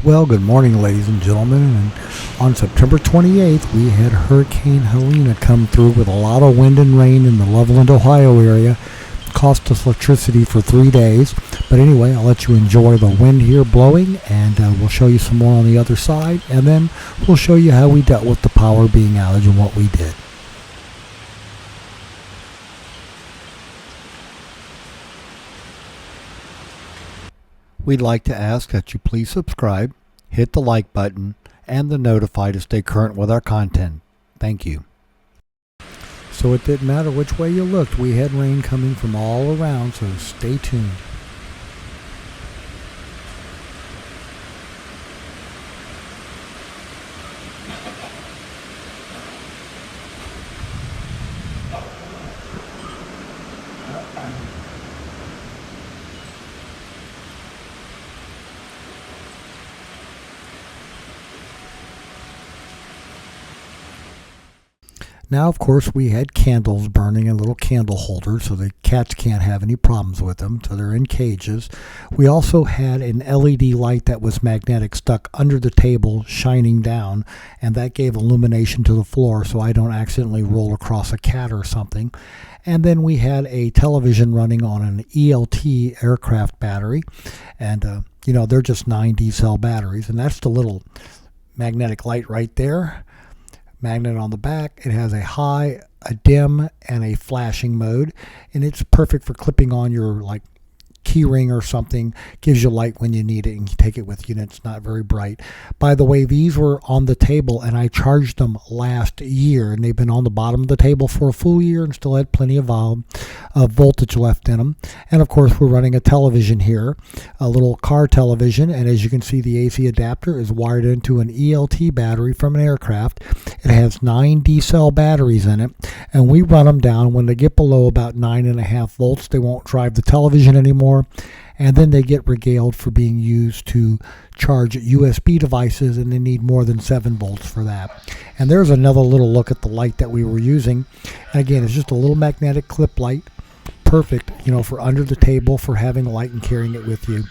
Well, good morning, ladies and gentlemen. And on September 28th, we had Hurricane Helene come through with a lot of wind and rain in the Loveland, Ohio area. Cost us electricity for 3 days. But anyway, I'll let you enjoy the wind here blowing, and we'll show you some more on the other side. And then we'll show you how we dealt with the power being outage and what we did. We'd like to ask that you please subscribe, hit the like button, and the notify to stay current with our content. Thank you. So it didn't matter which way you looked, we had rain coming from all around, so stay tuned. Now, of course, we had candles burning in little candle holders so the cats can't have any problems with them, so they're in cages. We also had an LED light that was magnetic stuck under the table shining down, and that gave illumination to the floor so I don't accidentally roll across a cat or something. And then we had a television running on an ELT aircraft battery, and they're just 9 D-cell batteries, and that's the little magnetic light right there. Magnet on the back. It has a high, a dim, and a flashing mode, and it's perfect for clipping on your key ring or something. Gives you light when you need it, and you take it with you, and it's not very bright. By the way, these were on the table, and I charged them last year, and they've been on the bottom of the table for a full year and still had plenty of voltage left in them. And of course, we're running a television here, a little car television, and as you can see, the AC adapter is wired into an ELT battery from an aircraft. It has 9 D-cell batteries in it, and we run them down. When they get below about 9.5 volts, they won't drive the television anymore, and then they get regaled for being used to charge USB devices, and they need more than 7 volts for that. And there's another little look at the light that we were using. And again, it's just a little magnetic clip light, perfect, for under the table for having a light and carrying it with you.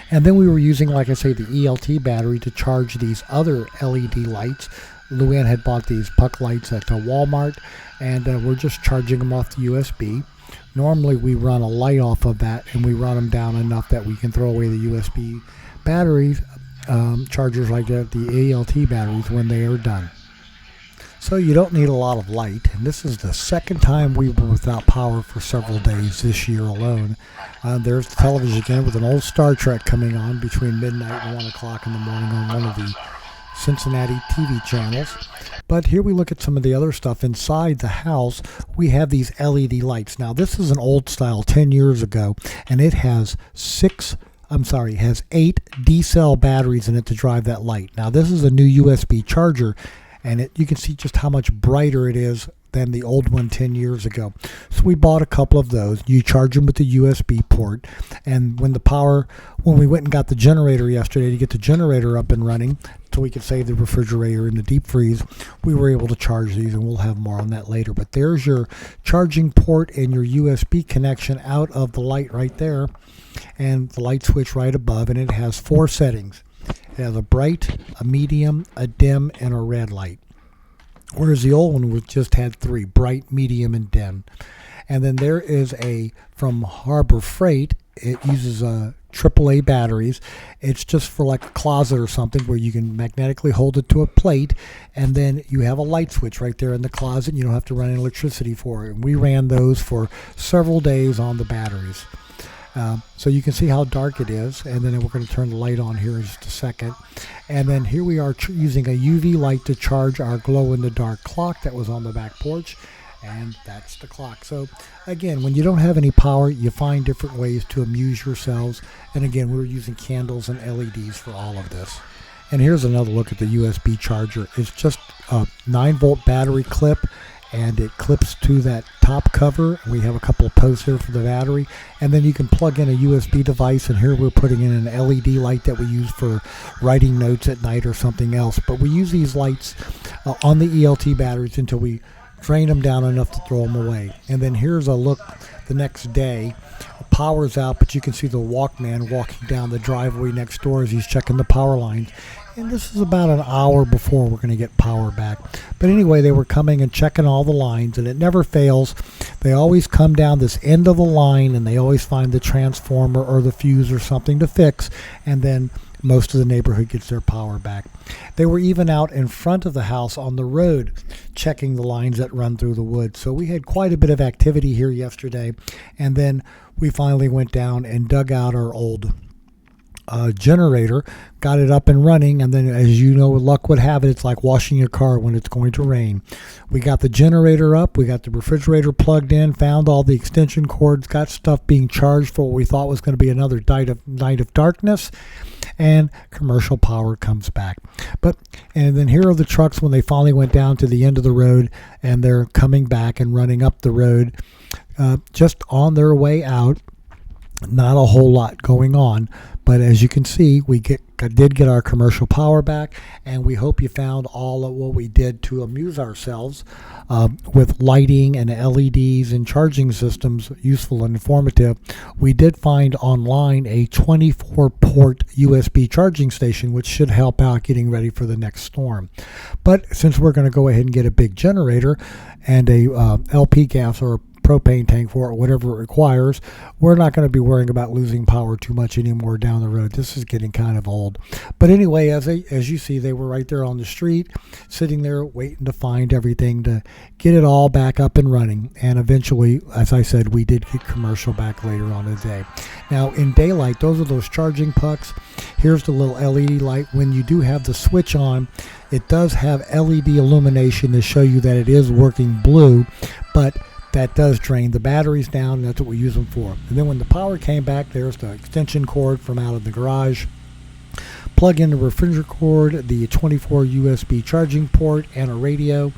And then we were using, like I say, the ELT battery to charge these other LED lights. Luann had bought these puck lights at Walmart, and we're just charging them off the USB. Normally we run a light off of that, and we run them down enough that we can throw away the USB batteries, chargers like that, the ELT batteries, when they are done. So you don't need a lot of light, and this is the second time we were without power for several days this year alone. There's the television again with an old Star Trek coming on between midnight and 1 o'clock in the morning on one of the Cincinnati TV channels. But here we look at some of the other stuff inside the house. We have these LED lights. Now this is an old style 10 years ago, and it has 8 D-cell batteries in it to drive that light. Now this is a new USB charger, and you can see just how much brighter it is than the old one 10 years ago. So we bought a couple of those. You charge them with the USB port, and when we went and got the generator yesterday to get the generator up and running so we could save the refrigerator and the deep freeze, we were able to charge these, and we'll have more on that later. But there's your charging port and your USB connection out of the light right there, and the light switch right above, and it has 4 settings. It has a bright, a medium, a dim, and a red light. Whereas the old one just had 3, bright, medium, and dim. And then there is from Harbor Freight, it uses AAA batteries. It's just for like a closet or something where you can magnetically hold it to a plate, and then you have a light switch right there in the closet. You don't have to run any electricity for it. And we ran those for several days on the batteries. So you can see how dark it is, and then we're going to turn the light on here in just a second. And then here we are using a UV light to charge our glow-in-the-dark clock that was on the back porch, and that's the clock. So again, when you don't have any power, you find different ways to amuse yourselves. And again, we're using candles and LEDs for all of this. And here's another look at the USB charger. It's just a 9-volt battery clip, and it clips to that top cover. We have a couple of posts here for the battery, and then you can plug in a USB device, and here we're putting in an LED light that we use for writing notes at night or something else. But we use these lights on the ELT batteries until we drain them down enough to throw them away. And then here's a look the next day. power's out, but you can see the walkman walking down the driveway next door as he's checking the power lines. And this is about an hour before we're going to get power back. But anyway, they were coming and checking all the lines, and it never fails. They always come down this end of the line, and they always find the transformer or the fuse or something to fix, and then most of the neighborhood gets their power back. They were even out in front of the house on the road checking the lines that run through the woods. So we had quite a bit of activity here yesterday, and then we finally went down and dug out our old generator, got it up and running, and then, as you know, luck would have it, it's like washing your car when it's going to rain. We got the generator up, we got the refrigerator plugged in, found all the extension cords, got stuff being charged for what we thought was going to be another night of darkness, and commercial power comes back. And then here are the trucks when they finally went down to the end of the road, and they're coming back and running up the road, just on their way out. Not a whole lot going on, but as you can see, we did get our commercial power back, and we hope you found all of what we did to amuse ourselves with lighting and LEDs and charging systems useful and informative. We did find online a 24-port USB charging station, which should help out getting ready for the next storm. But since we're going to go ahead and get a big generator and a LP gas or a propane tank for it, whatever it requires, we're not going to be worrying about losing power too much anymore down the road. This is getting kind of old. But anyway, as you see, they were right there on the street, sitting there waiting to find everything to get it all back up and running. And eventually, as I said, we did get commercial back later on in the day. Now, in daylight, those are those charging pucks. Here's the little LED light. When you do have the switch on, it does have LED illumination to show you that it is working blue, but that does drain the batteries down, and that's what we use them for. And then when the power came back, there's the extension cord from out of the garage. Plug in the refrigerator cord, the 24 USB charging port, and a radio.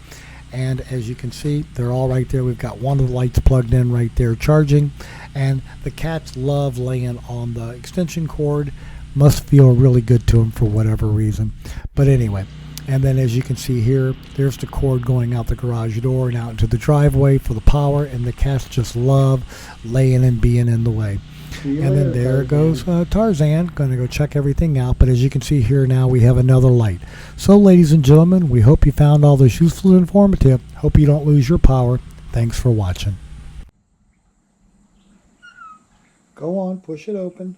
And as you can see, they're all right there. We've got one of the lights plugged in right there charging. And the cats love laying on the extension cord. Must feel really good to them for whatever reason. But anyway. And then as you can see here, there's the cord going out the garage door and out into the driveway for the power, and the cats just love laying and being in the way. And then there goes Tarzan, going to go check everything out. But as you can see here now, we have another light. So ladies and gentlemen, we hope you found all this useful and informative. Hope you don't lose your power. Thanks for watching. Go on, push it open.